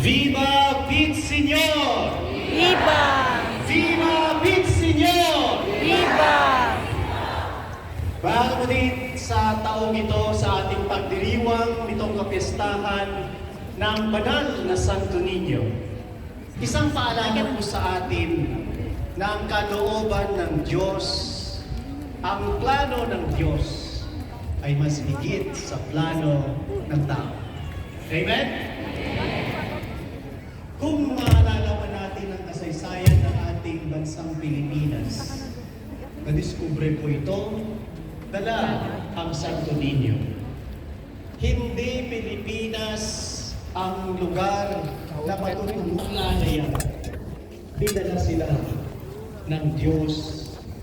Viva Villaseñor! Viva! Viva Villaseñor! Viva! Mga kapatid, sa taong ito, sa ating pagdiriwang nitong kapistahan ng banal na Santo Niño, isang paalala po sa atin na ang kalooban ng Diyos, ang plano ng Diyos ay mas higit sa plano ng tao. Amen? Kung maalala pa natin ang kasaysayan ng ating bansang Pilipinas, nadiskubre po ito, dala ang Santo Niño. Hindi Pilipinas ang lugar na matutulungan na yan. Dinala sila ng Diyos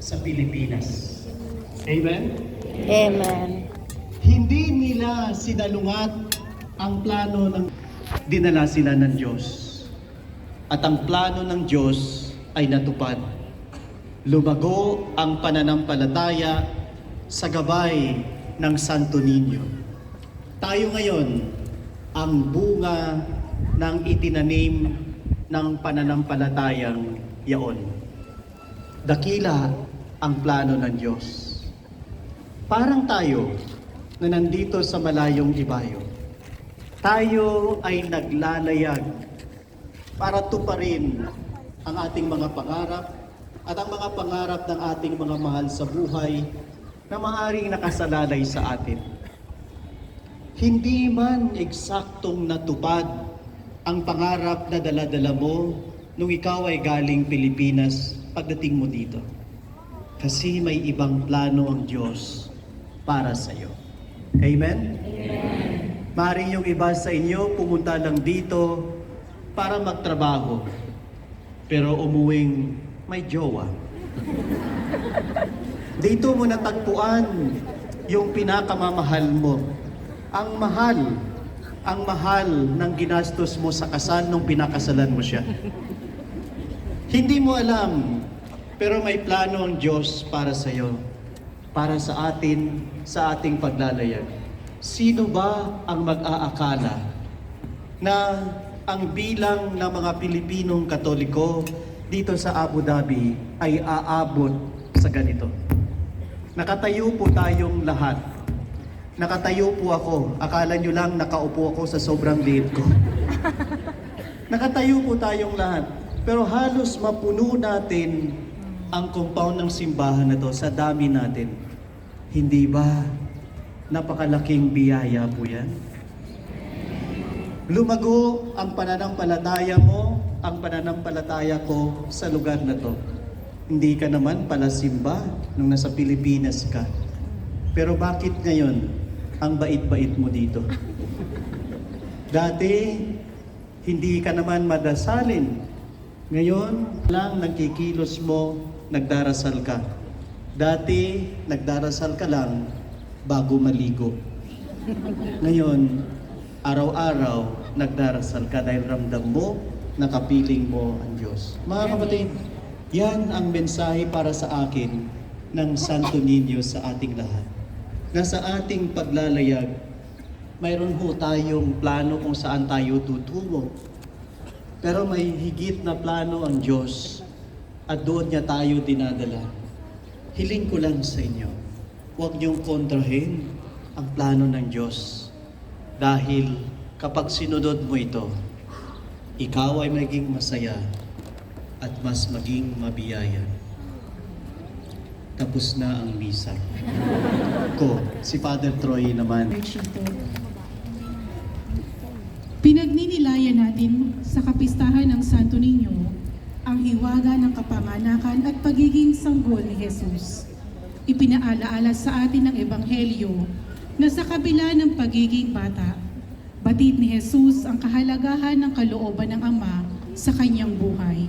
sa Pilipinas. Amen? Amen. Hindi nila sinalungat ang plano ng dinala sila ng Diyos. At ang plano ng Diyos ay natupad. Lumago ang pananampalataya sa gabay ng Santo Niño. Tayo ngayon ang bunga ng itinanim ng pananampalatayang yaon. Dakila ang plano ng Diyos. Parang tayo na nandito sa malayong ibayo. Tayo ay naglalayag para tuparin ang ating mga pangarap at ang mga pangarap ng ating mga mahal sa buhay na maaaring nakasalalay sa atin. Hindi man eksaktong natupad ang pangarap na dala-dala mo nung ikaw ay galing Pilipinas pagdating mo dito. Kasi may ibang plano ang Diyos para sa iyo. Amen? Amen. Maaaring yung iba sa inyo pumunta lang dito para magtrabaho, pero umuwing may jowa. Dito mo natagpuan yung pinakamamahal mo. Ang mahal ng ginastos mo sa kasal nung pinakasalan mo siya. Hindi mo alam, pero may plano ang Diyos para sa iyo, para sa atin, sa ating paglalayag. Sino ba ang mag-aakala na ang bilang ng mga Pilipinong Katoliko dito sa Abu Dhabi ay aabot sa ganito? Nakatayo po tayong lahat. Nakatayo po ako. Akala nyo lang nakaupo ako sa sobrang liit ko. Nakatayo po tayong lahat. Pero halos mapuno natin ang compound ng simbahan na to sa dami natin. Hindi ba napakalaking biyaya po yan? Lumago ang pananampalataya mo, ang pananampalataya ko sa lugar na to. Hindi ka naman pala simba nung nasa Pilipinas ka. Pero bakit ngayon ang bait-bait mo dito? Dati, hindi ka naman madasalin. Ngayon lang nagkikilos mo, nagdarasal ka. Dati, nagdarasal ka lang bago maligo. Ngayon, araw-araw, nagdarasal ka dahil ramdam mo, nakapiling mo ang Diyos. Mga kapatid, yan ang mensahe para sa akin ng Santo Niño sa ating lahat. Na sa ating paglalayag, mayroon ho tayong plano kung saan tayo tutungo. Pero may higit na plano ang Diyos at doon niya tayo dinadala. Hiling ko lang sa inyo, huwag niyong kontrahin ang plano ng Diyos. Dahil kapag sinunod mo ito, ikaw ay maging masaya at mas maging mabiyaya. Tapos na ang misa. Ko, si Father Troy naman. Pinagninilayan natin sa kapistahan ng Santo Niño ang hiwaga ng kapanganakan at pagiging sanggol ni Jesus. Ipinaalaala sa atin ng Ebanghelyo na sa kabila ng pagiging bata, batid ni Jesus ang kahalagahan ng kalooban ng Ama sa kanyang buhay.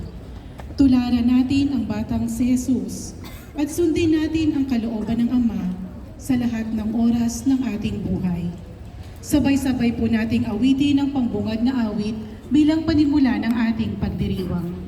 Tularan natin ang batang si Jesus at sundin natin ang kalooban ng Ama sa lahat ng oras ng ating buhay. Sabay-sabay po nating awitin ang pambungad na awit bilang panimula ng ating pagdiriwang.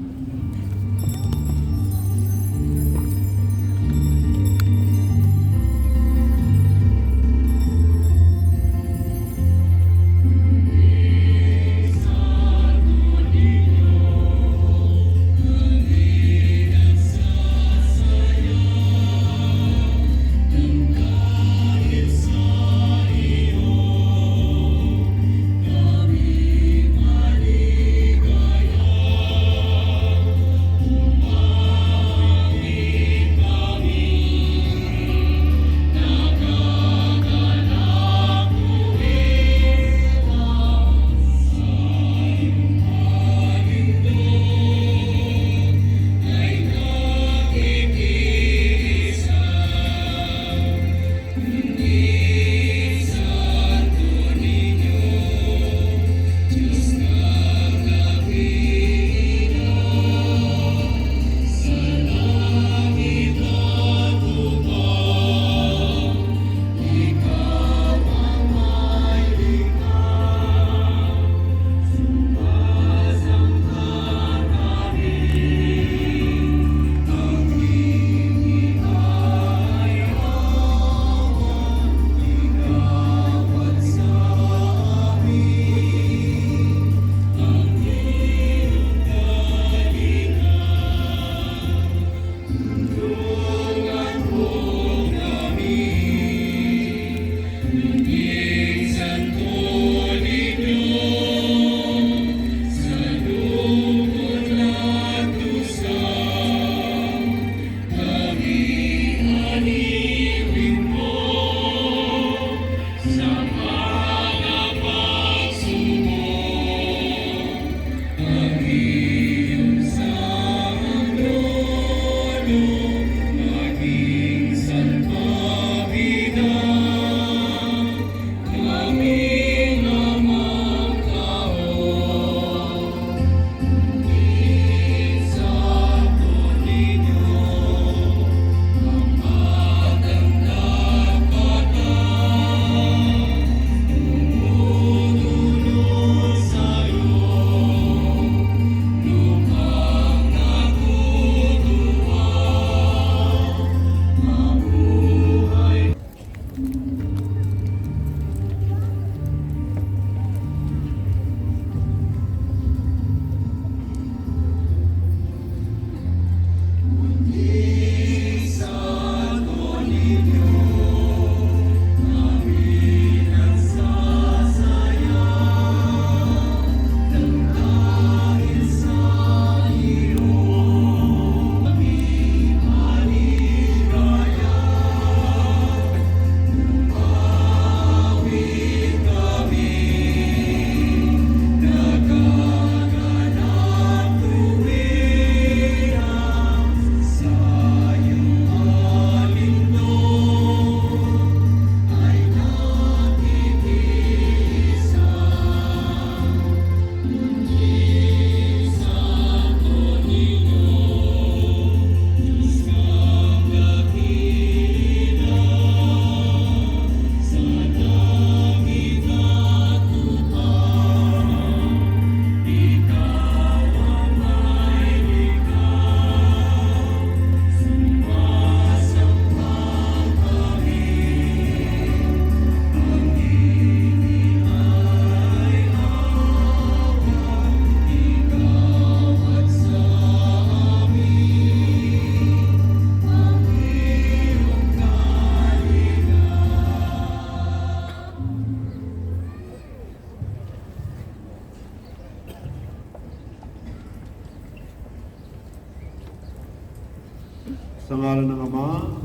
Sa ngalan ng Ama,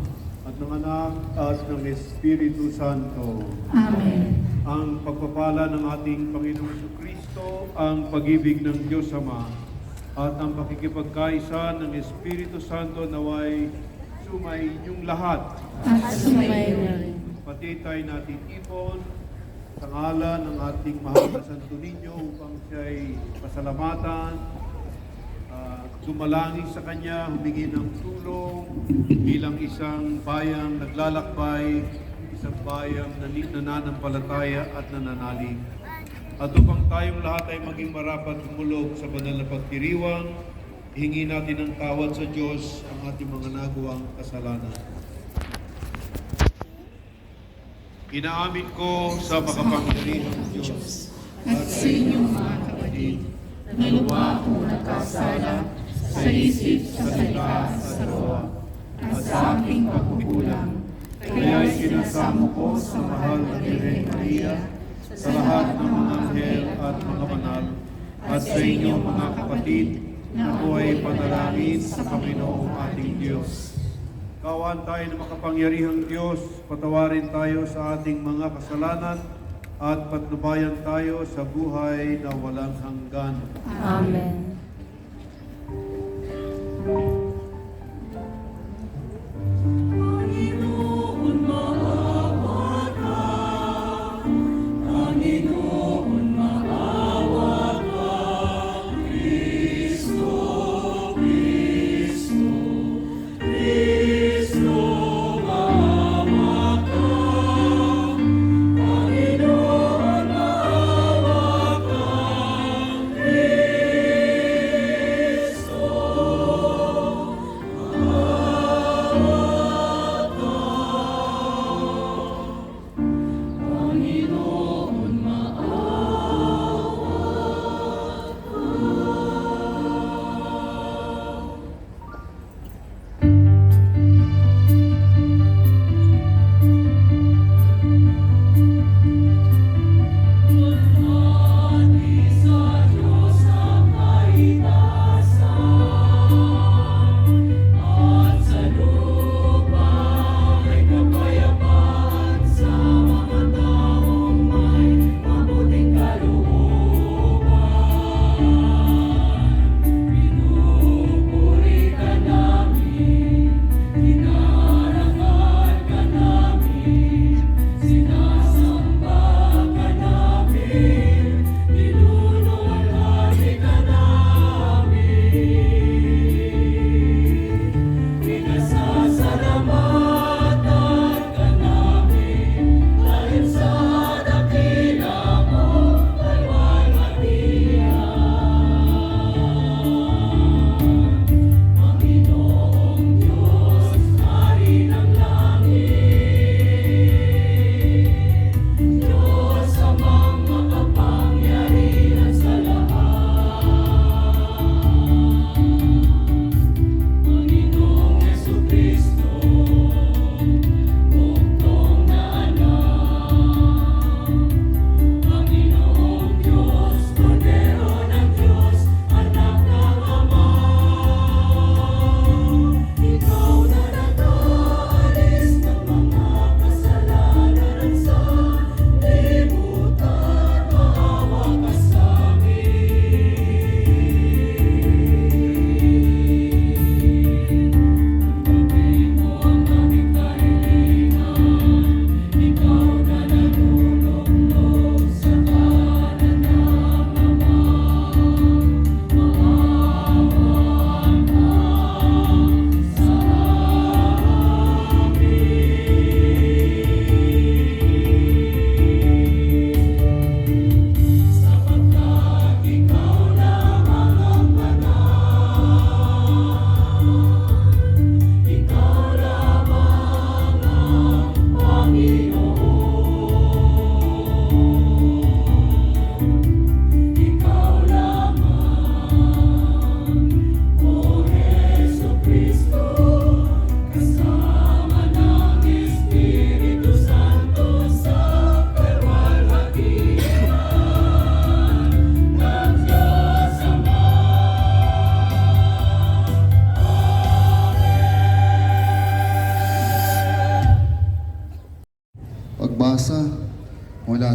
at ng Anak, at ng Espiritu Santo. Amen. Ang pagpapala ng ating Panginoong Kristo, ang pag-ibig ng Diyos Ama, at ang pakikipagkaisa ng Espiritu Santo naway sumay inyong lahat. At sumay na rin. Pati tayo natin ipon sa ngalan ng ating mahal na Santo Niño upang siya'y pasalamatan, dumalangin sa Kanya, humingi ng tulong bilang isang bayang naglalakbay, isang bayang nananampalataya at nananalig. At upang tayong lahat ay maging marapat humulog sa banal na pagdiriwang, hingi natin ng tawad sa Diyos ang ating mga nagawang kasalanan. Inaamin ko sa makapangyarihang Diyos At sa inyong mga kapatid, na luwa akong nagkasala sa isip, sa salita, sa gawa, at sa aking pagkukulang. Kaya sinasamo ko sa mahal na Birhen Maria, sa lahat ng mga anghel at mga banal, at sa inyong mga kapatid, na ako ay panalangin sa Panginoong ating Diyos. Kawan tayo ng makapangyarihang Diyos, patawarin tayo sa ating mga kasalanan, at patnubayan tayo sa buhay na walang hanggan. Amen.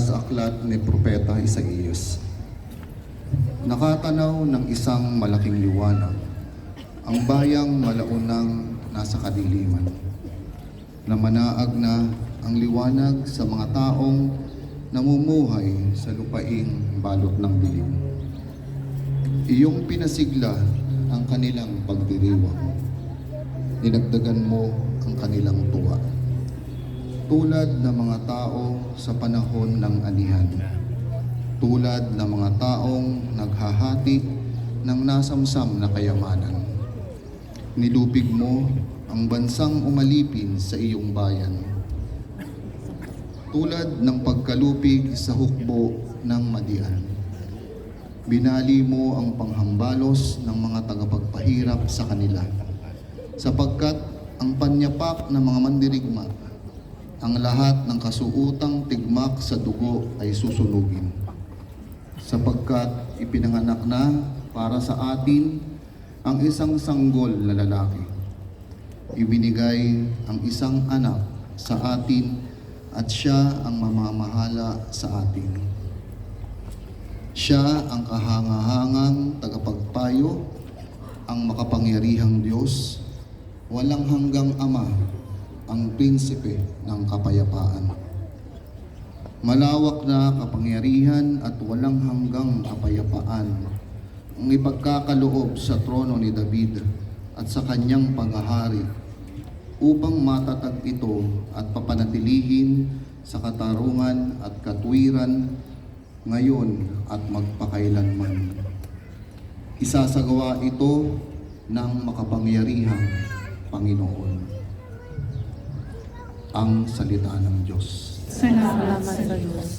sa aklat ni Propeta Isaías. Nakatanaw ng isang malaking liwanag, ang bayang malaunang nasa kadiliman. Namanaag na ang liwanag sa mga taong namumuhay sa lupaing balot ng dilim. Iyong pinasigla ang kanilang pagdiriwang. Dinagdagan mo ang kanilang tuwa. Tulad ng mga tao sa panahon ng anihan. Tulad ng mga taong naghahati ng nasamsam na kayamanan. Nilupig mo ang bansang umalipin sa iyong bayan. Tulad ng pagkalupig sa hukbo ng madian. Binali mo ang panghambalos ng mga tagapagpahirap sa kanila, sapagkat ang panyapak ng mga mandirigma, ang lahat ng kasuutang tigmak sa dugo ay susunugin. Sapagkat ipinanganak na para sa atin ang isang sanggol na lalaki. Ibinigay ang isang anak sa atin at siya ang mamamahala sa atin. Siya ang kahangahangang tagapagpayo, ang makapangyarihang Diyos, walang hanggang Ama, ang prinsipe ng kapayapaan. Malawak na kapangyarihan at walang hanggang kapayapaan ang ipagkakaloob sa trono ni David at sa kanyang paghahari upang matatag ito at papanatilihin sa katarungan at katwiran ngayon at magpakailanman. Isasagawa ito ng makapangyarihang Panginoon. Ang salita ng Diyos. Salamat. Salamat sa Diyos.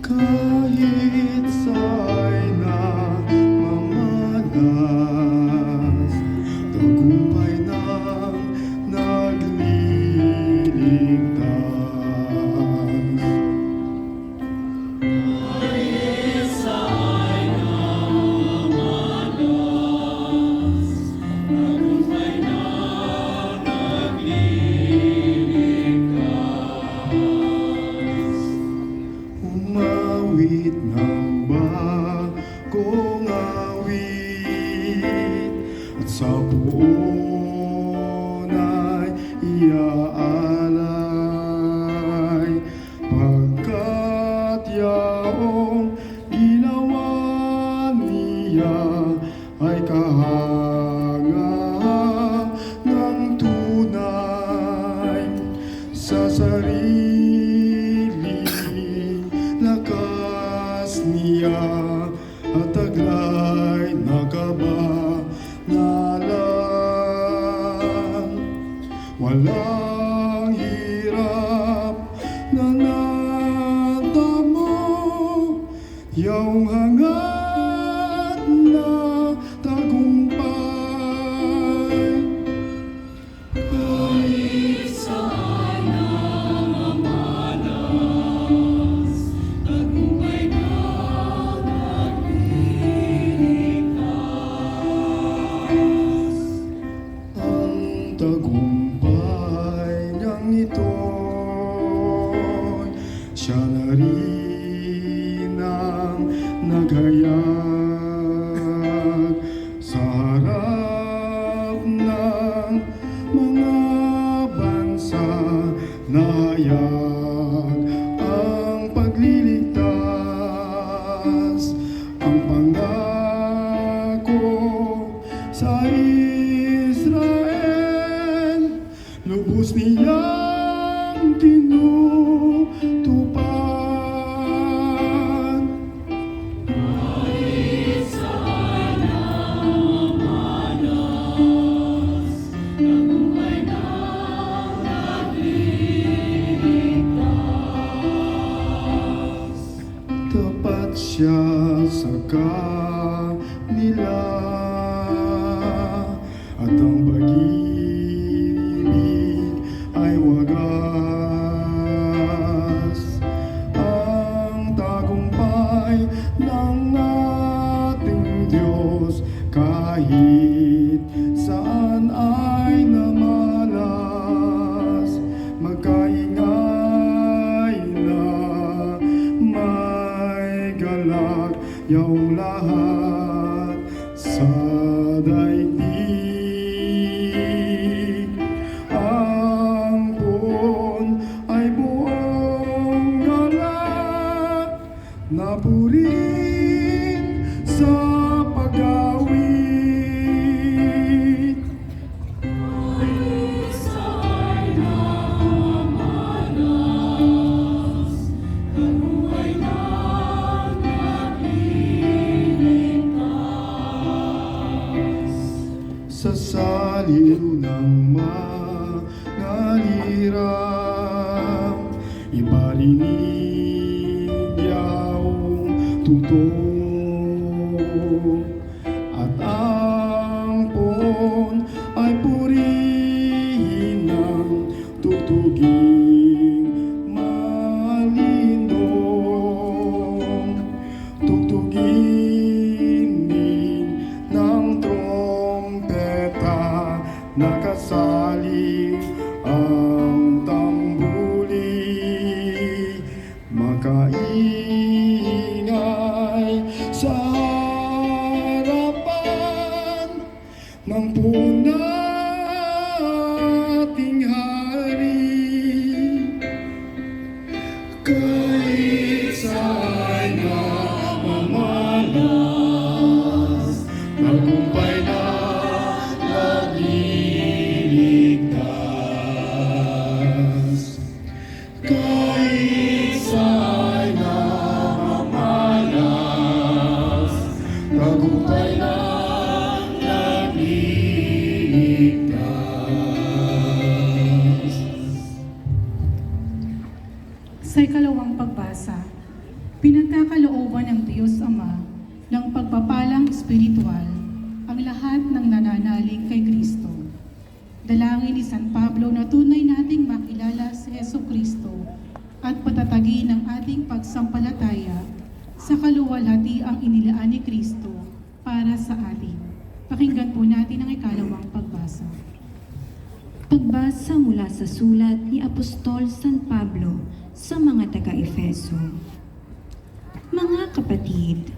Kahit sa'y namamanas, tagumpay nang nagliligtas. Kahit sa'y namamanas, tagumpay nang nagliligtas. Umawit ng bagong awit at sa puon ay iaalay, pagkat yaong ginawa niya ay kahanga ng tunay sa sarili. Lakas niya at taglay na kabanalan. Walang hirap na natamo, iyong hangad na tagumpay. Kahit sa'y namamanas, tagumpay nang nagliligtas. Ang tagumpay niyang ito'y siya na rin ang naghayag sa harap ng mga bansa na hayag ang pagliligtas. Ang pangako sa Israel, lubos niyang tinutupad. Kahit sa'y namamanas, tagumpay nang nagliligtas. Tapat siya sa kanila at ang pag-ibig yaong lahat sa daigdig. Ang puon ay buong galak na purin sa pag-awit. Sa saliw ng mga hirap, ibarinig yaong tutok, at ang pon ay purihin ng tutuging malindong, tugtugin din ng trompeta, nakasali ang tambuli, makaingay sa harapan ng punating hari. Kahit saan na mamalas, tagumpay na nagliligtas. Kahit saan na mamalas, tagumpay na nagliligtas. Sa ikalawang pagbasa, pinagkakalooban ng Diyos Ama ng pagpapalang espiritual ang lahat ng nananalig kay Kristo. Dalangin ni San Pablo na tunay nating makilala si Heso Kristo at patatagin ang ating pagsampalataya sa kaluwalhati ang inilaan ni Kristo para sa atin. Pakinggan po natin ang ikalawang pagbasa. Pagbasa mula sa sulat ni Apostol San Pablo sa mga taga-Efeso. Mga kapatid,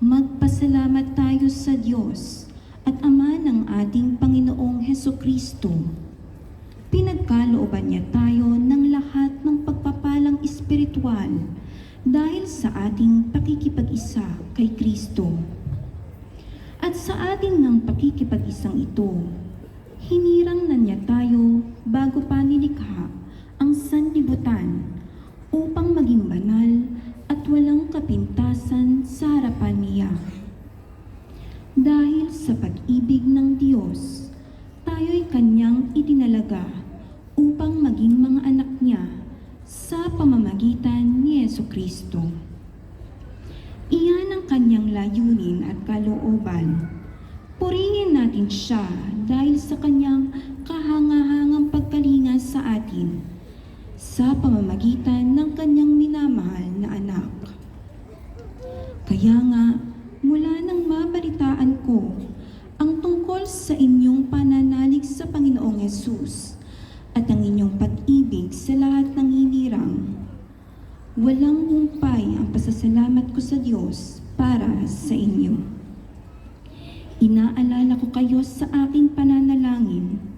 magpasalamat tayo sa Diyos at Ama ng ating Panginoong Hesukristo. Pinagkalooban niya tayo ng lahat ng pagpapalang espiritual dahil sa ating pakikipag-isa kay Kristo. At sa ating ng pakikipag-isang ito, hinirang na niya tayo bago pa nilikha ang sanlibutan upang maging banal at walang kapintasan sa harapan niya. Dahil sa pag-ibig ng Diyos, tayo'y kanyang itinalaga upang maging mga anak niya sa pamamagitan ni Jesucristo. Iyan ang kanyang layunin at kalooban. Purihin natin siya dahil sa kanyang kahangahangang pagkalinga sa atin sa pamamagitan ng kanyang minamahal na anak. Kaya nga, mula nang mabalitaan ko ang tungkol sa inyong pananalig sa Panginoong Hesus at ang inyong pag-ibig sa lahat ng hinirang, walang humpay ang pasasalamat ko sa Diyos para sa inyo. Inaalala ko kayo sa aking pananalangin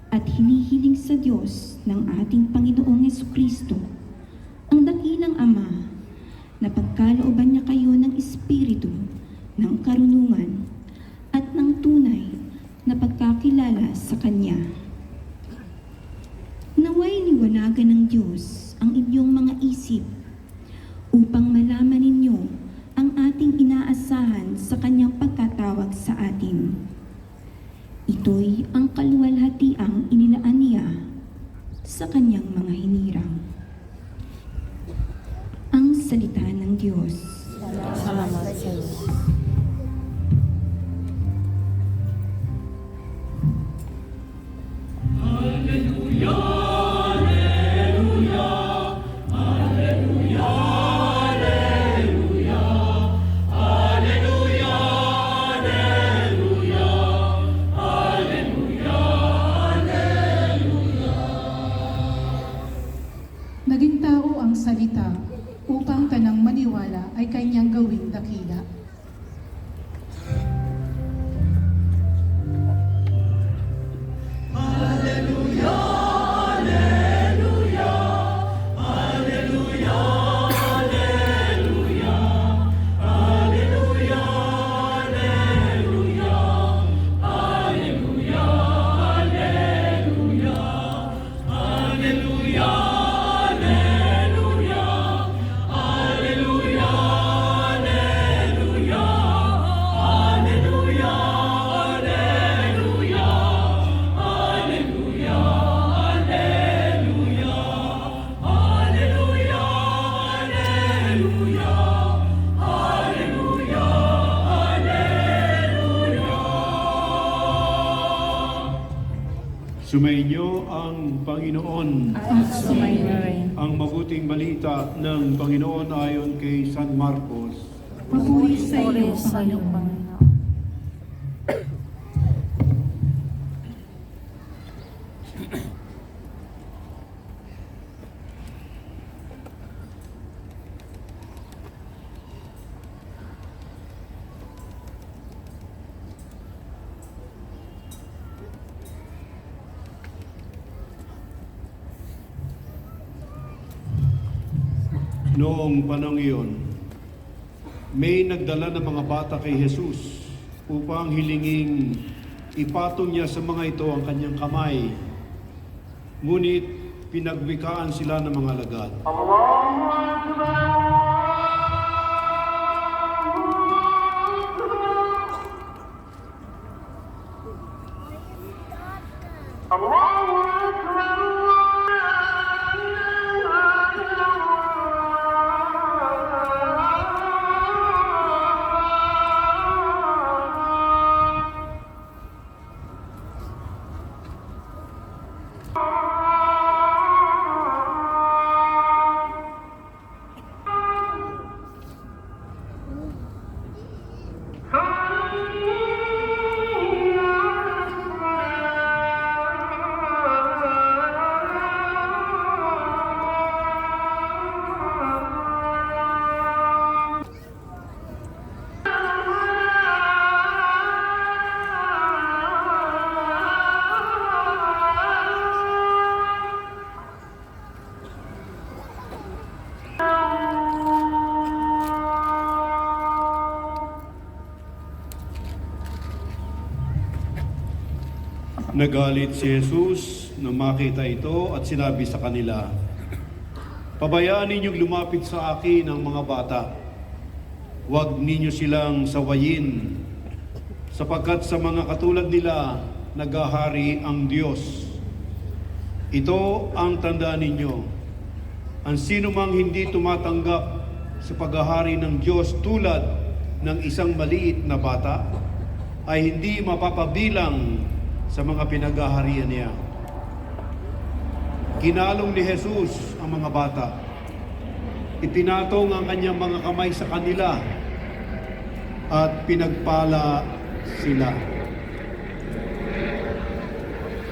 at hinihiling sa Diyos ng ating Panginoong Hesukristo, ang dakilang Ama, na pagkalooban niya kayo ng Espiritu, ng karunungan, at ng tunay na pagkakilala sa Kanya. Naway liwanagan ng Diyos ang inyong mga isip upang malaman ninyo ang ating inaasahan sa Kanyang pagkatawag sa atin. Ito'y ang kaluwalhatiang inilaan niya sa Kanyang mga hinirang. Ang salita ng Diyos. Salamat sa iyo. Naging tao ang salita upang tanang maniwala ay kanyang gawing dakila. Sumainyo ang Panginoon. At sumayin rin. Ang mabuting balita ng Panginoon ayon kay San Marcos. Papuri sa Puri iyo, sa iyo, Panginoon. Panginoon. Noong panahon iyon, may nagdala ng mga bata kay Jesus upang hilinging ipatong niya sa mga ito ang kanyang kamay. Ngunit pinagwikaan sila ng mga alagad. Nagalit si Jesus nang makita ito at sinabi sa kanila, "Pabayaan ninyong lumapit sa akin ang mga bata. Huwag ninyo silang sawayin, sapagkat sa mga katulad nila naghahari ang Diyos. Ito ang tandaan ninyo. Ang sino mang hindi tumatanggap sa paghahari ng Diyos tulad ng isang maliit na bata, ay hindi mapapabilang sa mga pinaghaharian niya." Kinalong ni Jesus ang mga bata. Ipinatong ang kanyang mga kamay sa kanila at pinagpala sila.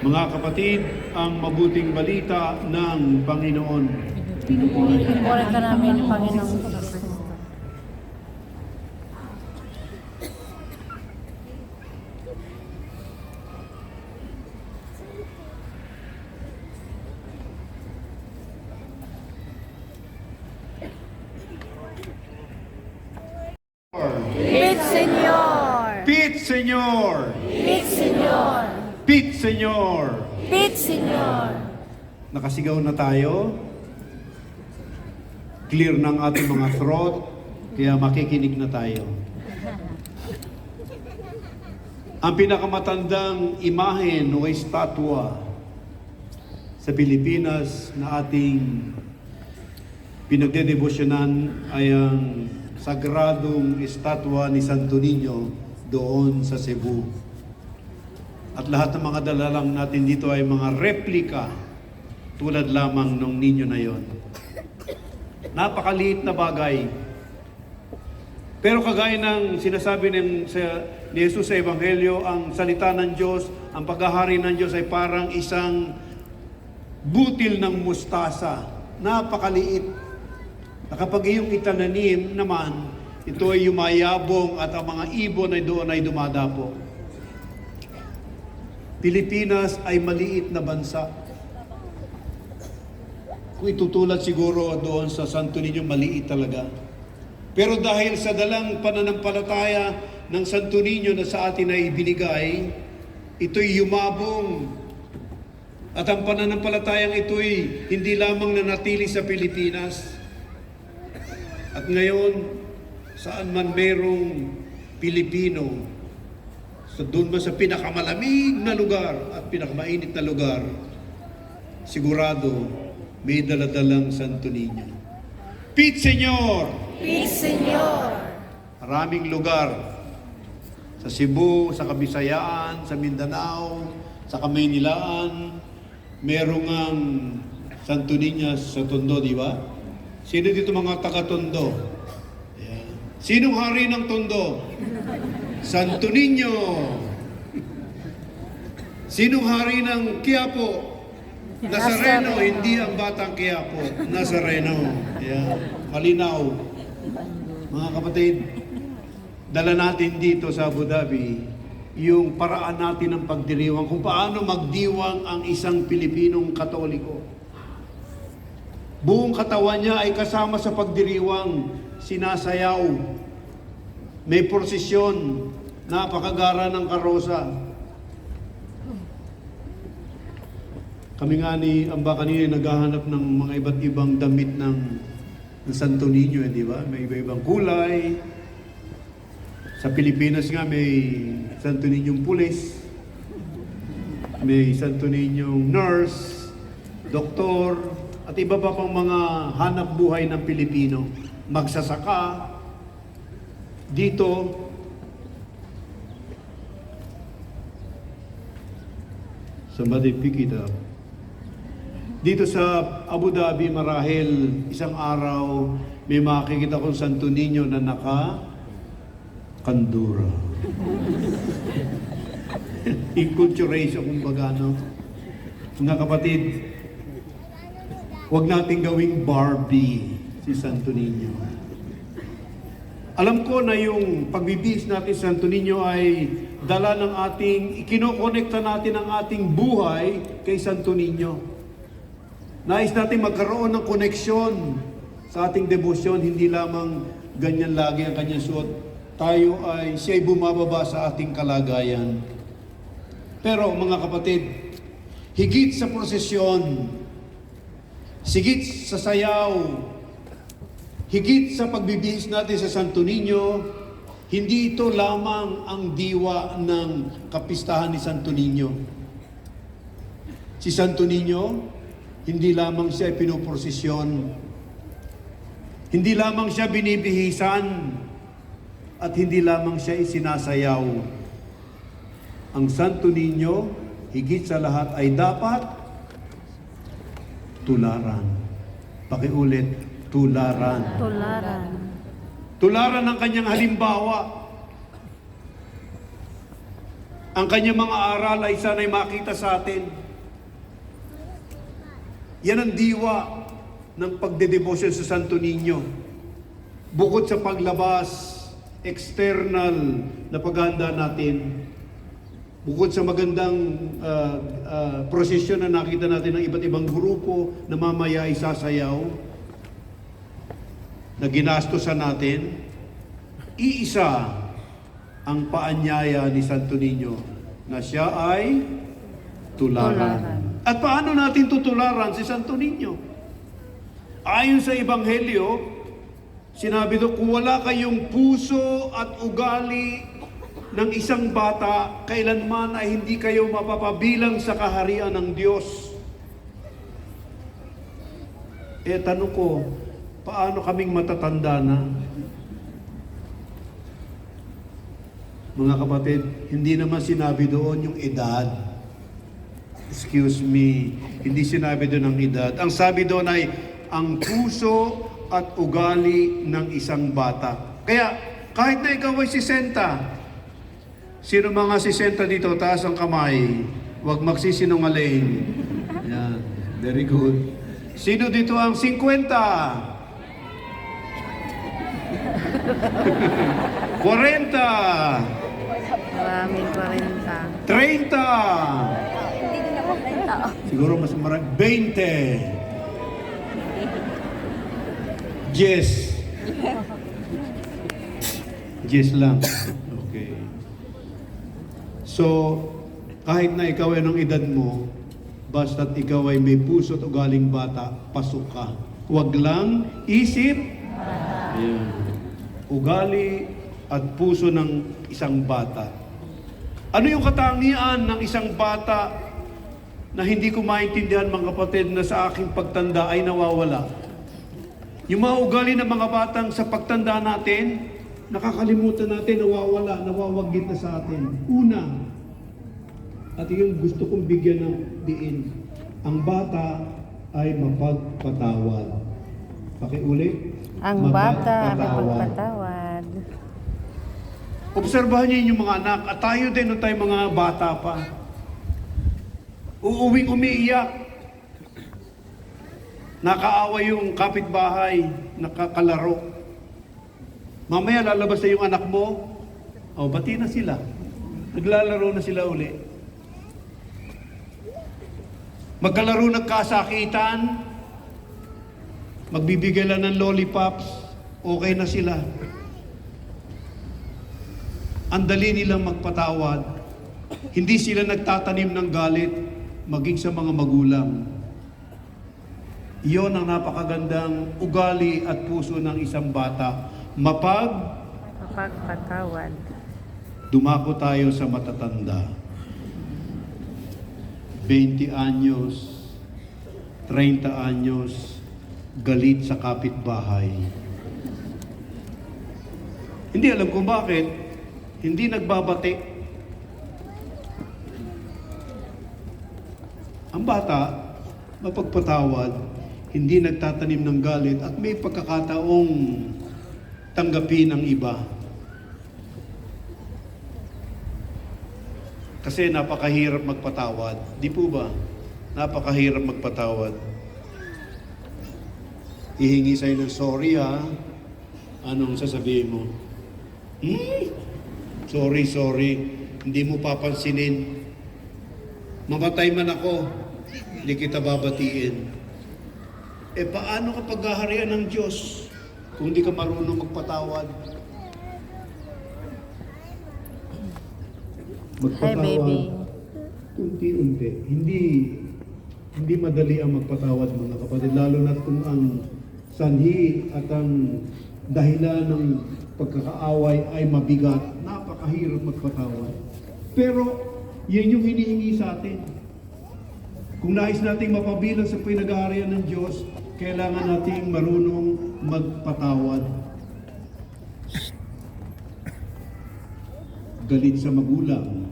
Mga kapatid, ang mabuting balita ng Panginoon. Pinupuri Puri ka namin, Panginoon. Pit, Senyor! Pit, Senyor! Pit, Senyor! Pit, Senyor! Pit, Senyor! Nakasigaw na tayo. Clear ng ating mga throat, kaya makikinig na tayo. Ang pinakamatandang imahen o estatwa sa Pilipinas na ating pinagdedebosyonan ay ang sagradong estatwa ni Santo Niño doon sa Cebu. At lahat ng mga dalalang natin dito ay mga replika tulad lamang ng ninyo na yon. Napakaliit na bagay. Pero kagaya ng sinasabi ni Jesus sa Ebanghelyo, ang salita ng Diyos, ang paghahari ng Diyos ay parang isang butil ng mustasa. Napakaliit. Na kapag iyong itananim naman, ito ay yumayabong at ang mga ibon ay doon ay dumadapo. Pilipinas ay maliit na bansa. Kung itutulad siguro doon sa Santo Niño, maliit talaga. Pero dahil sa dalang pananampalataya ng Santo Niño na sa atin ay ibinigay, ito'y yumabong. At ang pananampalatayang ito'y hindi lamang nanatili sa Pilipinas. At ngayon, saan man merong Pilipino, doon ba sa pinakamalamig na lugar at pinakamainit na lugar, sigurado may daladalang Santo Niño. Pit Señor! Pit Señor! Maraming lugar. Sa Cebu, sa Kabisayaan, sa Mindanao, sa Kamaynilaan, merong ang Santo Niño sa Tondo, di ba? Sino dito mga taga-Tondo? Ayan. Sinong hari ng Tondo? Santo Niño. Sinong hari ng Quiapo? Nazareno, hindi ang batang Quiapo. Nazareno. Ayan. Malinaw. Mga kapatid, dala natin dito sa Abu Dhabi yung paraan natin ng pagdiriwang, kung paano magdiwang ang isang Pilipinong Katoliko. Buong katawan niya ay kasama sa pagdiriwang, sinasayaw. May prosesyon, napakagara ng karosa. Kami nga ni Amba kanina naghahanap ng mga iba't ibang damit ng Santo Niño, di ba? May iba-ibang kulay. Sa Pilipinas nga may Santo Niñong pulis, may Santo Niñong nurse, doktor, at iba pa pang mga hanap buhay ng Pilipino. Magsasaka, dito, somebody pick it up. Dito sa Abu Dhabi, marahil isang araw, may makikita kong Santo Niño na naka-kandura. Enculturation, kumbaga, no? Mga kapatid, huwag natin gawing Barbie si Santo Niño. Alam ko na yung pagbibihis natin sa Santo Niño ay dala ng ating, ikinokonekta natin ang ating buhay kay Santo Niño. Nais natin magkaroon ng koneksyon sa ating debosyon, hindi lamang ganyan lagi ang kanyang suot. Tayo ay, siya'y bumababa sa ating kalagayan. Pero mga kapatid, higit sa prosesyon, higit sa sayaw, higit sa pagbibihis natin sa Santo Niño, hindi ito lamang ang diwa ng kapistahan ni Santo Niño. Si Santo Niño, hindi lamang siya pinoprosesyon, hindi lamang siya binibihisan, at hindi lamang siya isinasayaw. Ang Santo Niño, higit sa lahat ay dapat tularan. Pakiulit, tularan. Tularan. Tularan ang kanyang halimbawa. Ang kanyang mga aral ay sana'y makita sa atin. Yan ang diwa ng pagdedebosyon sa Santo Niño. Bukod sa paglabas, external na paghahanda natin, bukod sa magandang prosesyon na nakita natin ng iba't ibang grupo na mamaya ay sasayaw, na ginastosan natin, iisa ang paanyaya ni Santo Niño na siya ay tularan. At paano natin tutularan si Santo Niño? Ayon sa Ebanghelyo, sinabi doon, kung wala kayong puso at ugali ng isang bata, kailanman ay hindi kayo mapapabilang sa kaharian ng Diyos. Tanong ko, paano kaming matatanda na? Mga kapatid, hindi naman sinabi doon yung edad. Excuse me, hindi sinabi doon ang edad. Ang sabi doon ay ang puso at ugali ng isang bata. Kaya, kahit na ikaw ay 60, sino mga 60 dito, taas ang kamay, huwag magsisinungaling. Yan, very good. Sino dito ang 50? 40. Maraming 40. 30. Siguro mas marami. 20. Yes. Yes lang. Okay. So, kahit na ikaw ay ng edad mo, basta't ikaw ay may puso at ugaling bata, pasok ka. Huwag lang isip. Ayan. Ugali at puso ng isang bata. Ano yung katangian ng isang bata na hindi ko maintindihan, mga kapatid, na sa aking pagtanda ay nawawala? Yung mga ugali ng mga batang sa pagtanda natin, nakakalimutan natin, nawawala, nawawagit na sa atin. Una, at yung gusto kong bigyan ng diin, ang bata ay mapagpatawad. Pakiulit. Ang bata Mapagpatawad. mapagpatawad. Obserbahan niyo yung mga anak, at tayo din nung tayo mga bata pa. Uuwing umiiyak. Nakaaway yung kapitbahay, nakakalaro. Mamaya lalabas na yung anak mo, bati na sila. Naglalaro na sila uli. Magkalaro nagkasakitan, magbibigay lang ng lollipops, okay na sila. Ang dali nilang magpatawad. Hindi sila nagtatanim ng galit, maging sa mga magulang. Iyon ang napakagandang ugali at puso ng isang bata. Mapagpatawad. Dumako tayo sa matatanda. 20 anyos, 30 anyos, galit sa kapitbahay. Hindi alam kung bakit, hindi nagbabati. Ang bata, mapagpatawad, hindi nagtatanim ng galit at may pagkakataong tanggapin ang iba. Kasi napakahirap magpatawad. Di po ba? Napakahirap magpatawad. Hihingi sa'yo ng sorry ha. Anong sasabihin mo? Sorry. Hindi mo papansinin. Mamatay man ako, hindi kita babatiin. Paano kapag haharian ng Diyos kung hindi ka marunong magpatawad? Hi, baby. Unti-unti. Hindi madali ang magpatawad, mga kapatid. Lalo na kung ang sanhi at ang dahilan ng pagkakaaway ay mabigat. Napakahirap magpatawad. Pero, yan yung hinihingi sa atin. Kung nais nating mapabilang sa pinag-aarian ng Diyos, kailangan nating marunong magpatawad. Galit sa magulang.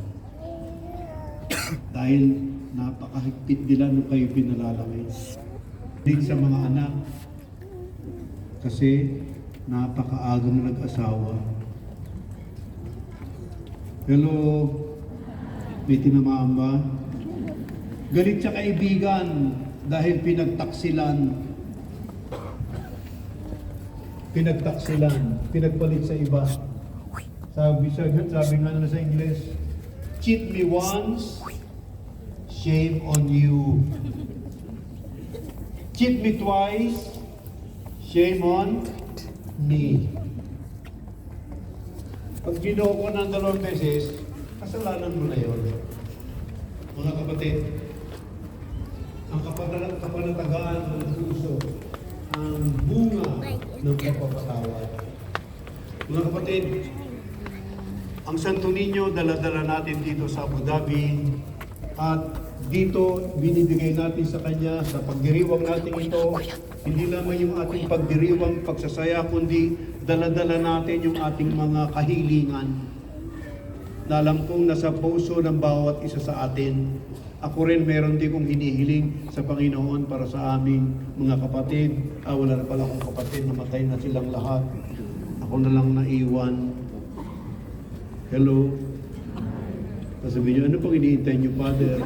Dahil napakahigpit nila nung kayo pinalalaki. Galit sa mga anak. Kasi napakaagang nag-asawa. Hello? May tinamaan ba? Galit sa kaibigan dahil pinagtaksilan, pinagpalit sa iba. Sabi nga na sa Ingles, cheat me once, shame on you. Cheat me twice, shame on me. Pag ginoo ko ng 2 beses, kasalanan mo na yun. Mga kapatid, ang kapanatagaan ng puso, ang bunga ng pagpapatawad. Mga kapatid, ang Santo Niño dala-dala natin dito sa Abu Dhabi at dito binibigay natin sa Kanya sa pagdiriwang natin ito. Hindi lamang yung ating pagdiriwang pagsasaya, kundi dala-dala natin yung ating mga kahilingan na alam kong nasa puso ng bawat isa sa atin. Ako rin meron din kong hinihiling sa Panginoon para sa aming mga kapatid. Wala na pala akong kapatid, namatay na silang lahat. Ako na lang naiwan. Hello? Sasabihin niyo, ano pang iniintay niyo, Father?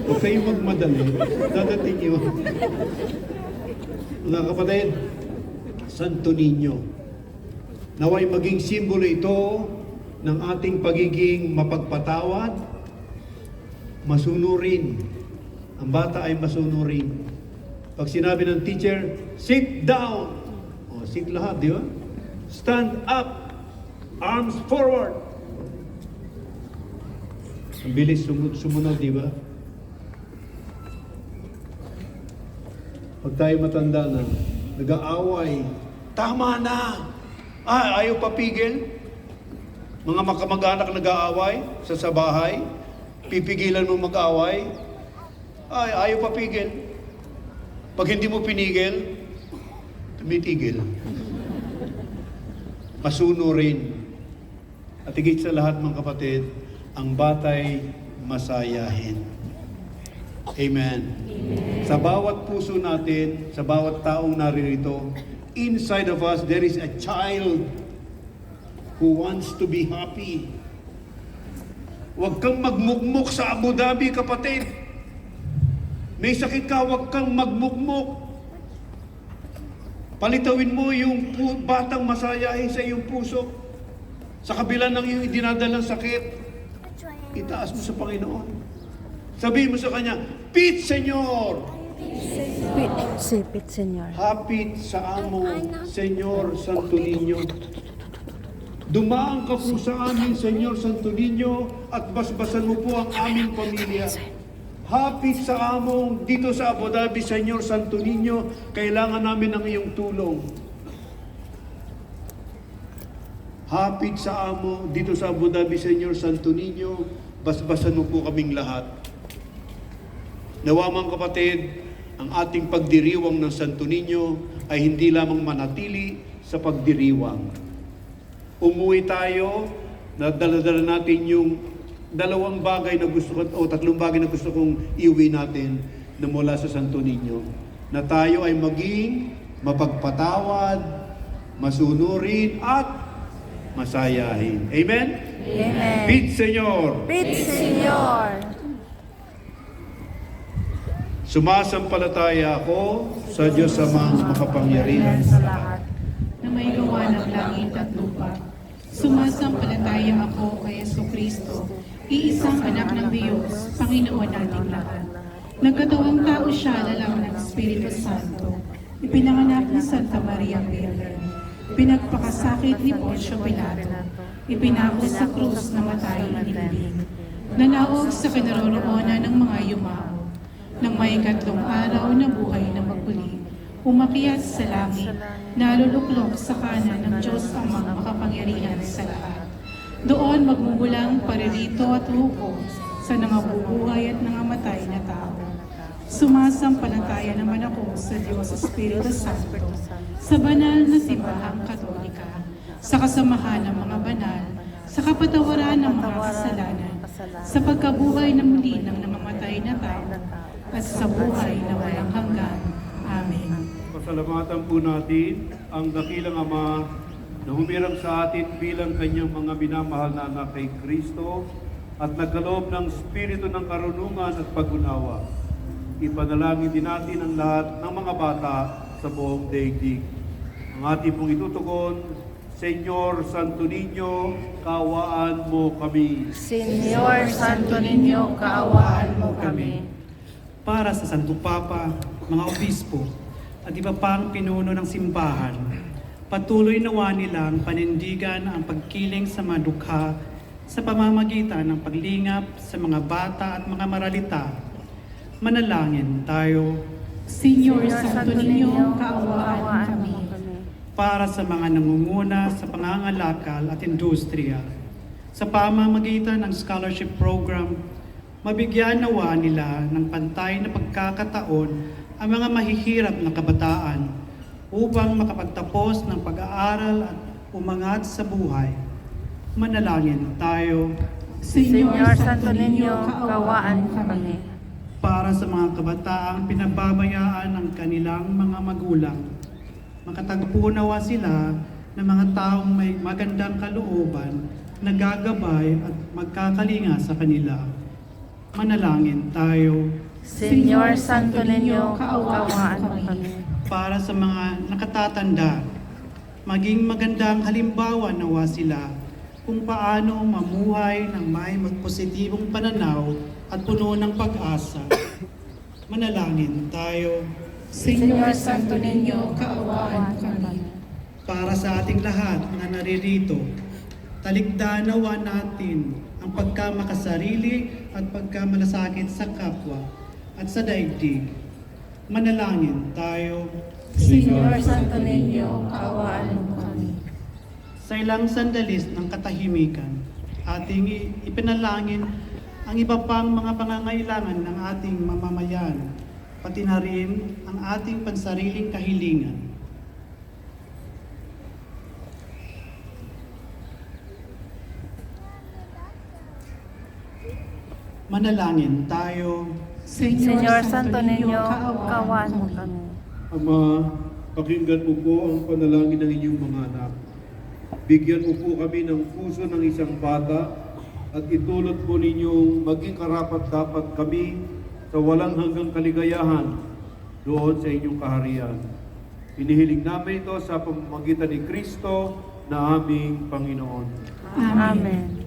Huwag kayong magmadali. Dadating yun. Mga kapatid, Santo Niño. Naway maging simbolo ito ng ating pagiging mapagpatawad, masunurin. Ang bata ay masunurin. Pag sinabi ng teacher, sit down. O, sit lahat, di ba? Stand up. Arms forward. Ang bilis sumunod, di ba? Pag tayo matanda na, nag-aaway, tama na! Ayaw papigil? Mga makamag-anak nag-aaway sa bahay, pipigilan mo mag-aaway, ayaw papigil. Pag hindi mo pinigil, tumitigil. Masunurin. At higit sa lahat mga kapatid, ang batay masayahin. Amen. Sa bawat puso natin, sa bawat taong naririto, inside of us, there is a child who wants to be happy. Huwag kang magmukmuk sa Abu Dhabi, kapatid. May sakit ka, huwag kang magmukmuk. Palitawin mo yung batang masayahin sa iyong puso. Sa kabila ng iyong dinadalang sakit, itaas mo sa Panginoon. Sabihin mo sa Kanya, Pit, Senyor! Sipit, Senyor. Hapit sa amo, Senyor Santo Niño. Dumaan ka po sa amin, Senyor Santo Niño, at basbasan mo po ang aming pamilya. Hapit sa amo, dito sa Abu Dhabi, Senyor Santo Niño, kailangan namin ng iyong tulong. Hapit sa amo, dito sa Abu Dhabi, Senyor Santo Niño, basbasan mo po kaming lahat. Nawa mga kapatid, ang ating pagdiriwang ng Santo Niño ay hindi lamang manatili sa pagdiriwang. Umuwi tayo, nadala-dala natin yung dalawang bagay na gusto ko, o tatlong bagay na gusto kong iuwi natin na mula sa Santo Niño. Na tayo ay maging mapagpatawad, masunurin, at masayahin. Amen? Amen. Pit, Senyor! Pit, Senyor. Sumasampalataya ako sa Diyos Amang makapangyarihan Sa lahat. na may gawa ng langit at lupa. Sumasampalataya ako kay Jesucristo, iisang anak ng Diyos, Panginoon nating lahat. Nagkatawang tao siya lalang ng Espiritu Santo. Ipinanganak ni Santa Maria Virgen. Pinagpakasakit ni Poncio Pilato. Ipinako sa krus na matay inilibing. Nanawag sa kinaroroonan ng mga yumao. Nang may ikatlong araw na buhay na magpuli, umakyat sa langit, naluluklok sa kanan ng Diyos Amang makapangyarihan sa lahat. Doon magmumulang paririto at hukom sa nangabubuhay at nangamatay na tao. Sumasampalataya naman ako sa Diyos Espiritu Santo, sa banal na simbahang katolika, sa kasamahan ng mga banal, sa kapatawaran ng mga kasalanan, sa pagkabuhay na muli ng namamatay na tao, at sa buhay na walang hanggan. Amen. Pasalamatan po natin ang dakilang Ama na humirang sa atin bilang kanyang mga minamahal na anak kay Kristo at nagkaloob ng Espiritu ng karunungan at pag-unawa. Ipanalangin din natin ang lahat ng mga bata sa buong daigdig. Ang ating pong itutugon, Senyor Santo Niño, kaawaan mo kami. Senyor Santo Niño, kaawaan mo kami. Para sa Santo Papa, mga obispo, at iba pang pinuno ng simbahan, patuloy nawa nilang panindigan ang pagkiling sa mga dukha sa pamamagitan ng paglingap sa mga bata at mga maralita. Manalangin tayo Senyor Santo Niño, kaawaan kami. para sa mga nangunguna sa pangangalakal at industriya. Sa pamamagitan ng scholarship program, mabigyan nawa nila ng pantay na pagkakataon ang mga mahihirap na kabataan upang makapagtapos ng pag-aaral at umangat sa buhay. Manalangin tayo Senyor Santo Niño, kaawaan kami. para sa mga kabataang pinababayaan ng kanilang mga magulang. Makatagpo nawa sila ng mga taong may magandang kalooban na gagabay at magkakalinga sa kanila. Manalangin tayo Senyor Santo Niño, kaawaan mo kami. para sa mga nakatatanda Maging magandang halimbawa nawa sila kung paano mamuhay ng may positibong pananaw at puno ng pag-asa. Manalangin tayo. Señor Santo Niño, kaawaan mo kami. Para sa ating lahat na naririto, talikdan nawa natin ang pagkamakasarili at pagkamalasakit sa kapwa at sa daigdig. Manalangin tayo. Señor Santo Niño, kaawaan mo kami. Sa ilang sandalis ng katahimikan, ating ipinalangin ang iba pang mga pangangailangan ng ating mamamayan, pati na rin ang ating pansariling kahilingan. Manalangin tayo. Señor Santo Niño, kaawaan mo kami. Ama, pakinggan mo po ang panalangin ng inyong mga anak. Bigyan mo po kami ng puso ng isang bata at itulot po ninyong maging karapat-dapat kami sa walang hanggang kaligayahan doon sa inyong kaharian. Inihiling namin ito sa pamamagitan ni Kristo na aming Panginoon. Amen.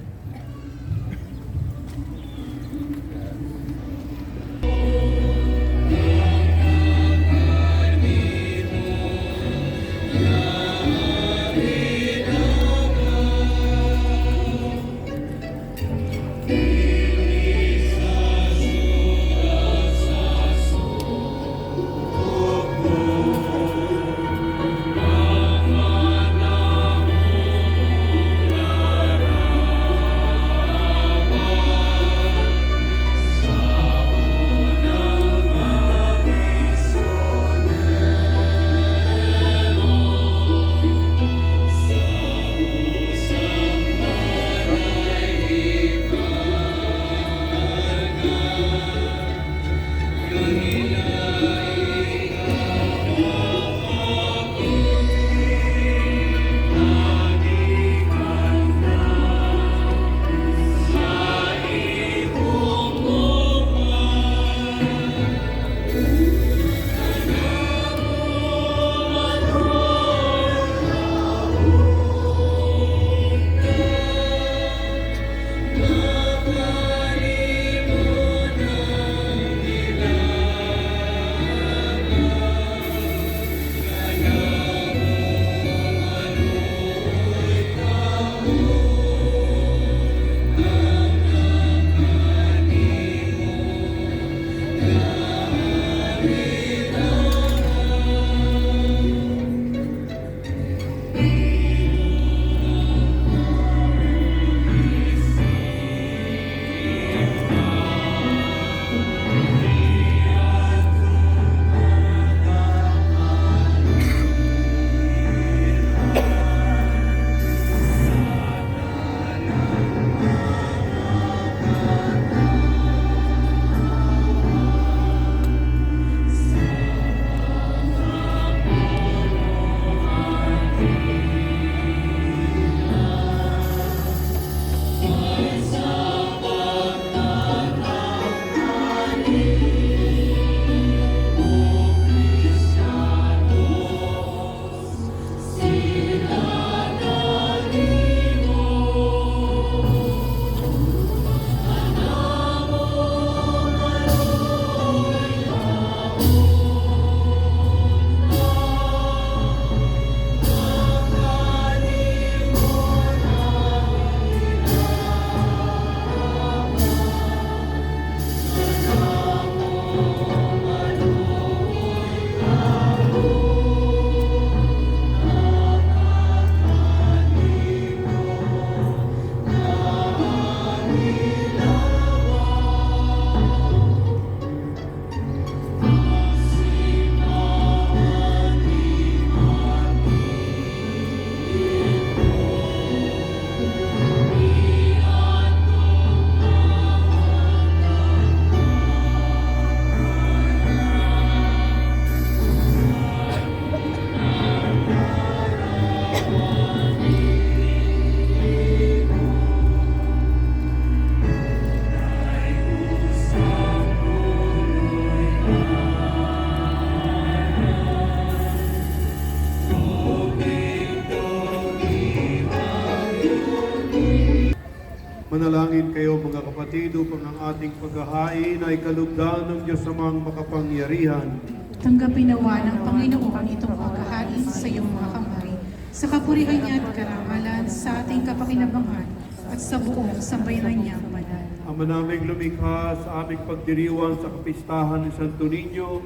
Manalangin kayo mga kapatid upang ang ating paghahain ay kalugdan ng Diyos amang makapangyarihan. Tanggapin nawa ng Panginoon itong paghahain sa iyong mga kamay, sa kapurihan niya at karangalan, sa ating kapakinabangan at sa buong sambayanan niyang banal. Ama naming lumikha sa aming pagdiriwang sa kapistahan ni Santo Niño,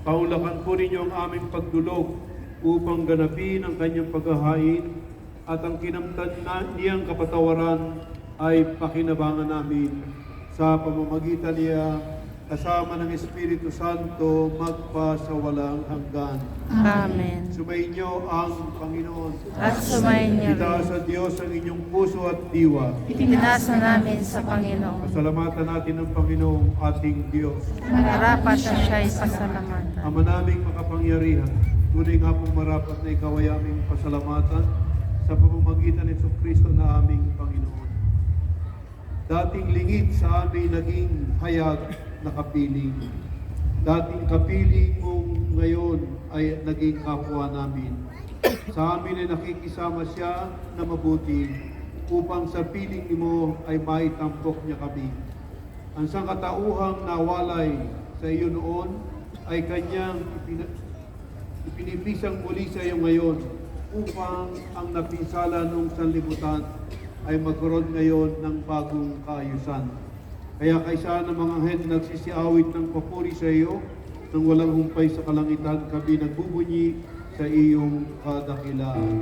paulakan po ninyo ang aming pagdulog upang ganapin ang kanyang paghahain at ang kinamtan niyang kapatawaran ay pakinabangan namin sa pamamagitan niya kasama ng Espiritu Santo magpasawalang hanggan. Amen. Sumainyo ang Panginoon. At sumayin niyo Itaas rin. sa Diyos ang inyong puso at diwa. Itinasa namin sa Panginoon. Pasalamatan natin ang Panginoong ating Diyos. Marapat na siya'y pasalamatan. Ama naming makapangyarihan, tunay nga pong marapat na ikaw ay aming pasalamatan sa pamamagitan ni Kristo na aming Panginoon. Dating lingid sa amin naging hayag na kapiling. Dating kapiling mong ngayon ay naging kapwa namin. Sa amin ay nakikisama siya na mabuti upang sa piling mo ay maitampok niya kami. Ang sangkatauhang nawalay sa iyo noon ay kanyang ipinipisang muli sa iyo ngayon upang ang napinsala nung sanlibutan ay magkaroon ngayon ng bagong kaayusan. Kaya kaysa ng mga anghel na nagsisiawit ng papuri sa iyo, nang walang humpay sa kalangitan, kami nagbubunyi sa iyong kadakilaan.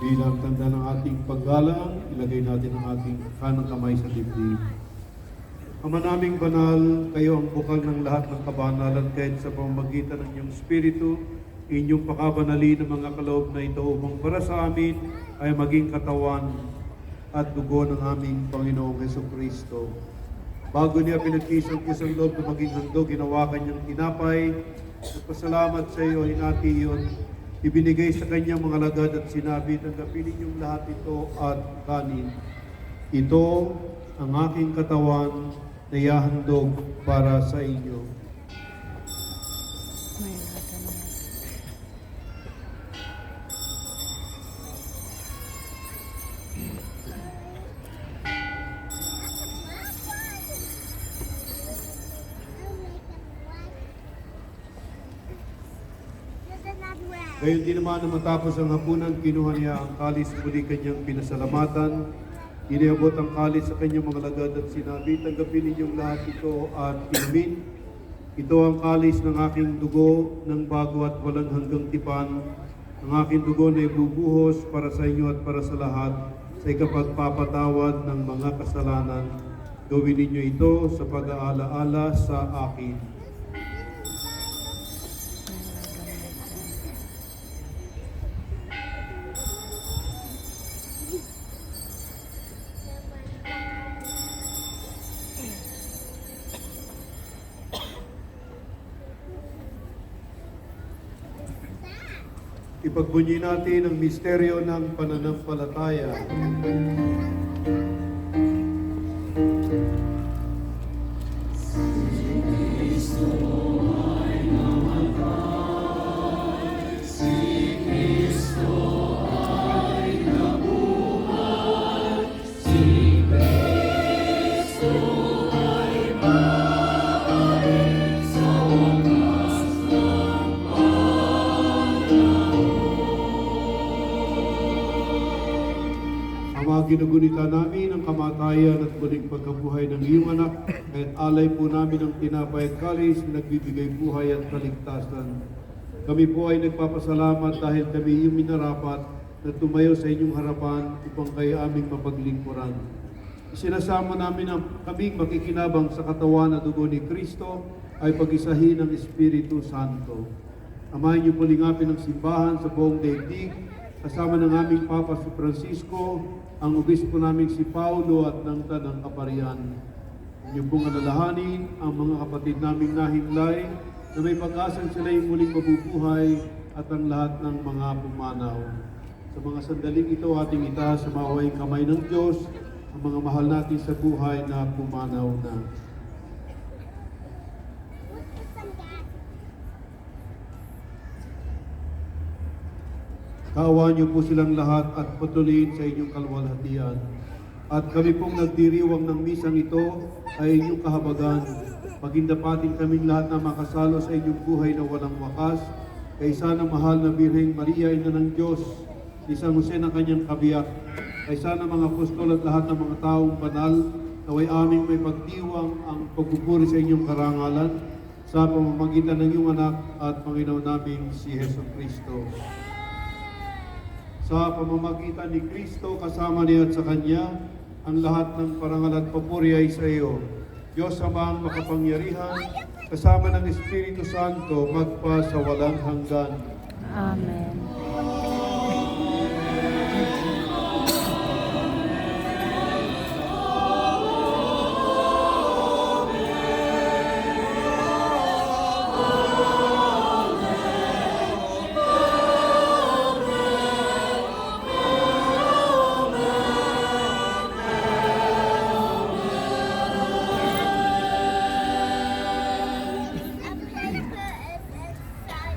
Bilang tanda ng ating paggalang, ilagay natin ang ating kanang kamay sa dibdib. Ama naming banal, kayo ang bukal ng lahat ng kabanalan kahit sa pamamagitan ng inyong Espiritu, inyong pakabanalin ng mga kaloob na ito upang para sa amin ay maging katawan at dugo ng aming Panginoong Hesukristo. Bago niya pinagkisang isang loob na maging handog, ginawa kanyang tinapay, nagpasalamat sa iyo, hinati iyon, ibinigay sa kanyang mga lagad at sinabi, tanggapin ninyong lahat ito at kanin. Ito ang aking katawan na ihahandog para sa inyo. Gayon din naman na matapos ang hapunan, kinuha niya ang kalis, muli kanyang pinasalamatan. Iniabot ang kalis sa kanyang mga lagad at sinabi, tanggapin ninyong lahat ito at inumin. Ito ang kalis ng aking dugo ng bago at walang hanggang tipan. Ang aking dugo na ibubuhos para sa inyo at para sa lahat sa ikapagpapatawad ng mga kasalanan. Gawin ninyo ito sa pag-aalaala sa akin. Ipagbunyi natin ang misteryo ng pananampalataya. Ginugunita namin ang kamatayan at muling pagkabuhay ng iyong anak, at alay po namin ang tinapay at kalis na nagbibigay buhay at kaligtasan. Kami po ay nagpapasalamat dahil kami iyong minarapat na tumayo sa inyong harapan upang kayo aming mapaglingkuran. Isinasamo namin ang kaming makikinabang sa katawan na dugo ni Kristo ay pag-isahin ng Espiritu Santo. Amahin niyo po lingapin ang simbahan sa buong daigdig, kasama ng aming Papa si Francisco, ang obispo namin si Paulo at ng Tanang Kaparian. Inyo pong alalahanin ang mga kapatid naming nahimlay na may pag-asang sila'y muling mabubuhay at ang lahat ng mga pumanaw. Sa mga sandaling ito, ating itaas sa maway kamay ng Diyos ang mga mahal natin sa buhay na pumanaw na. Kaawaan niyo po silang lahat at patuloyin sa inyong kalwalhatian. At kami pong nagdiriwang ng misang ito ay inyong kahabagan. Pagindapatin kaming lahat na makasalo sa inyong buhay na walang wakas, kay sana mahal na Birheng Maria, Ina ng Diyos, ni San Jose na kanyang kabiyak, kay sana mga apostol at lahat ng mga taong banal, naway aming may pagdiwang ang pagpupuri sa inyong karangalan, sa pamamagitan ng iyong anak at Panginoon namin si Hesus Kristo. Sa pamamagitan ni Kristo, kasama niya at sa Kanya, ang lahat ng parangal at papuri ay sa iyo. Diyos Amang makapangyarihan, kasama ng Espiritu Santo, magpa sa walang hanggan. Amen.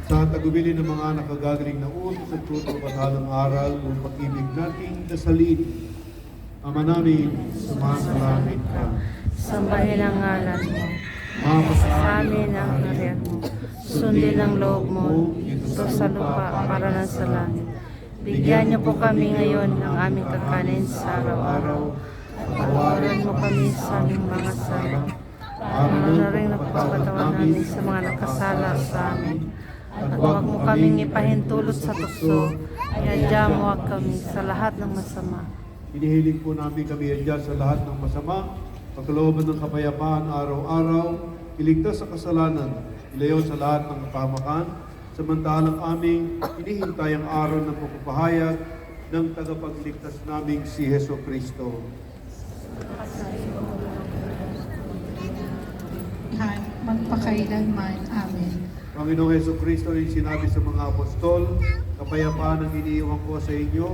Sa tagubili ng mga nakagagaling na utos at tutong patalang aral ng pag-ibig nating dasalin. Ama namin, sumasalangit ka. Sambahin ang ngalan mo. Mapa Sa amin ang harian mo. Sundin ang loob mo dito sa lupa para na sa langit. Bigyan niyo po kami ngayon ng aming kakanin sa araw-araw. At patawarin mo kami sa aming mga sala. Para na rin napagpapatawan namin sa mga nakasala sa amin. At huwag mo kaming ipahintulot sa tukso, iadya mo huwag kami sa lahat ng masama. Hinihiling po namin kami andyan sa lahat ng masama, pagkalooban ng kapayapaan araw-araw, iligtas sa kasalanan, ilayo sa lahat ng kapahamakan, samantalang aming hinihintay ang araw ng pagpapahayag ng tagapagligtas naming si Hesus Kristo. Magpakailanman. Amen. Panginoong Hesus Kristo, rin sinabi sa mga apostol, kapayapaan ang iniiwan ko sa inyo,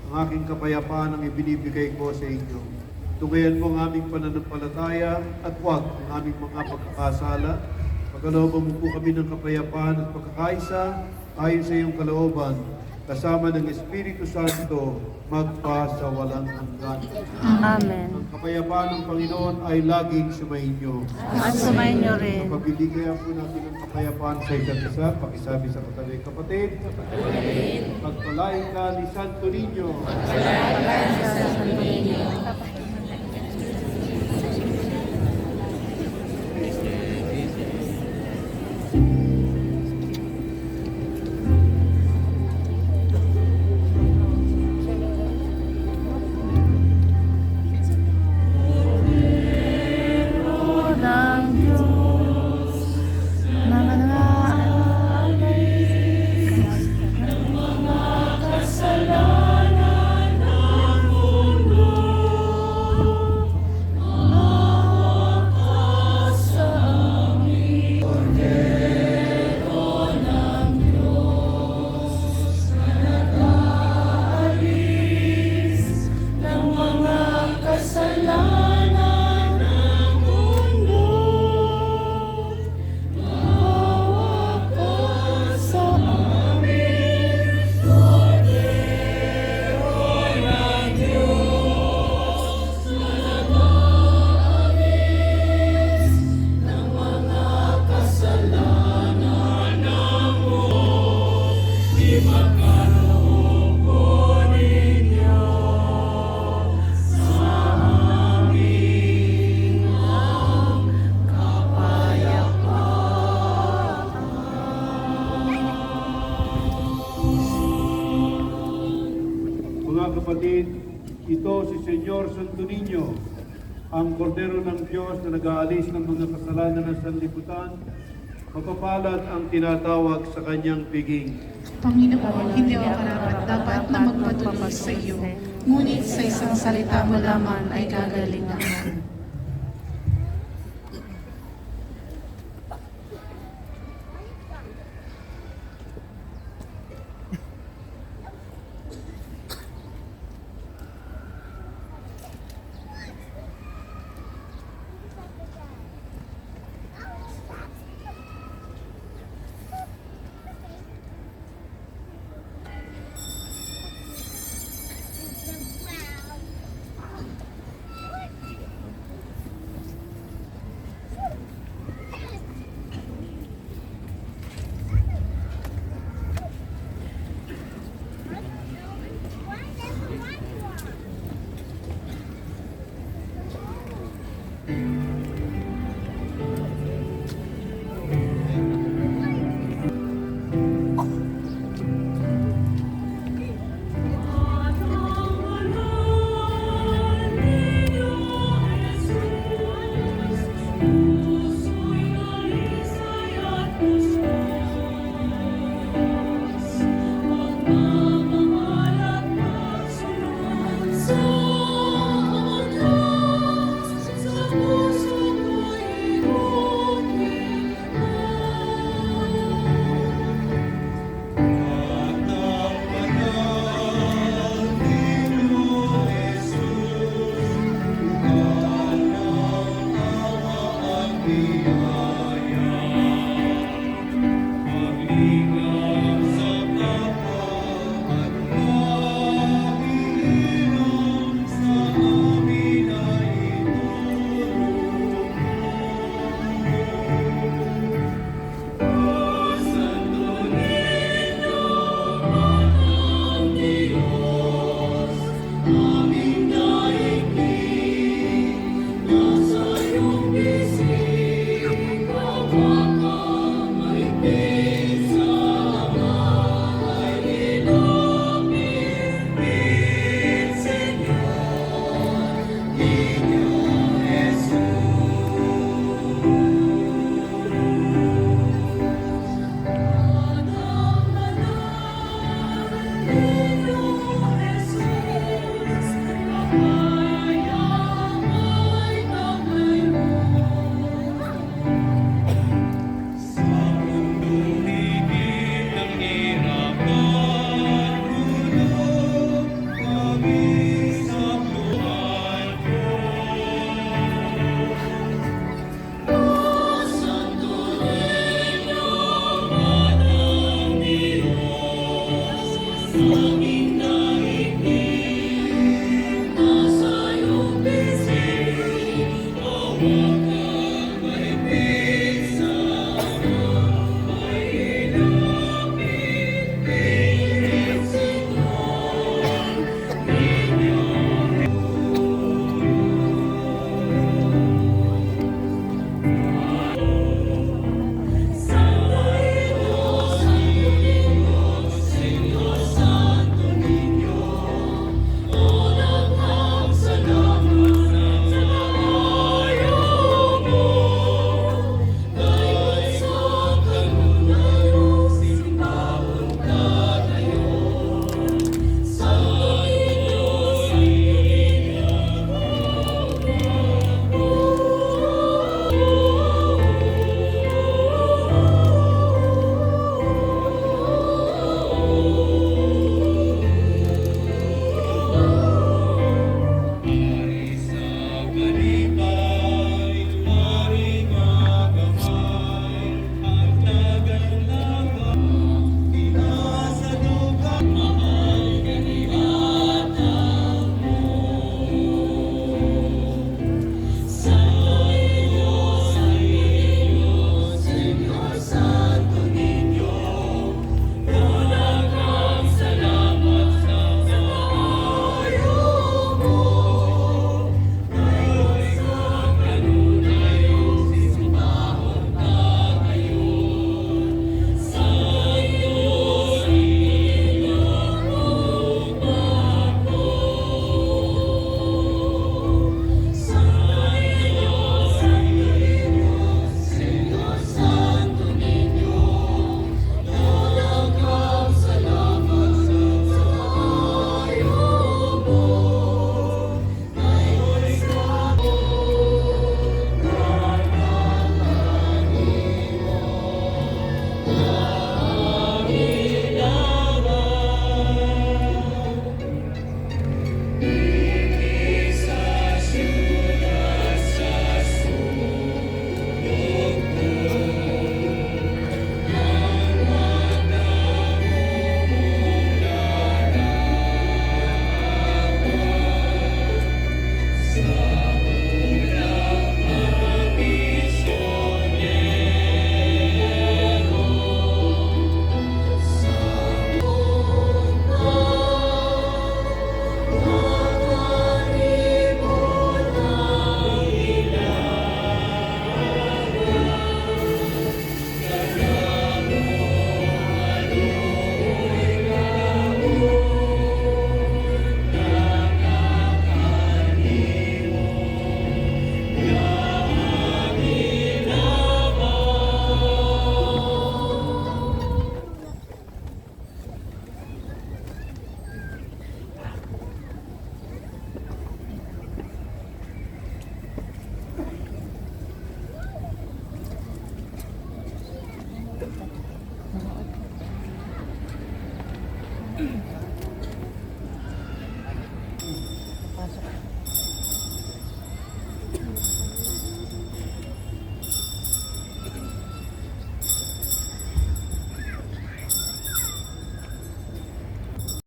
ang aking kapayapaan ang ibinibigay ko sa inyo. Tungayan mo ang aming pananampalataya at huwag ang aming mga pagkakasala. Pagkalooban mo po kami ng kapayapaan at pagkakaisa ayon sa iyong kalooban, kasama ng Espiritu Santo, magpa sa walang hanggan. Amen. Ang kapayapaan ng Panginoon ay laging sumainyo. At sumayin niyo rin. Pagbibigyan po natin ng kapayapaan sa isa't isa, pakisabi sa katabi kapatid. Pagpalain ka ni Santo Niño. Sa Santo Niño. Mga kapatid, ito si Senyor Santo Niño. ang kordero ng Diyos na nag-aalis ng mga kasalanan ng sanlibutan, mapapalad ang tinatawag sa kanyang piging. Panginoon, hindi ako karapat dapat na magpatuloy sa iyo, ngunit sa isang salita mo lamang ay gagaling ako.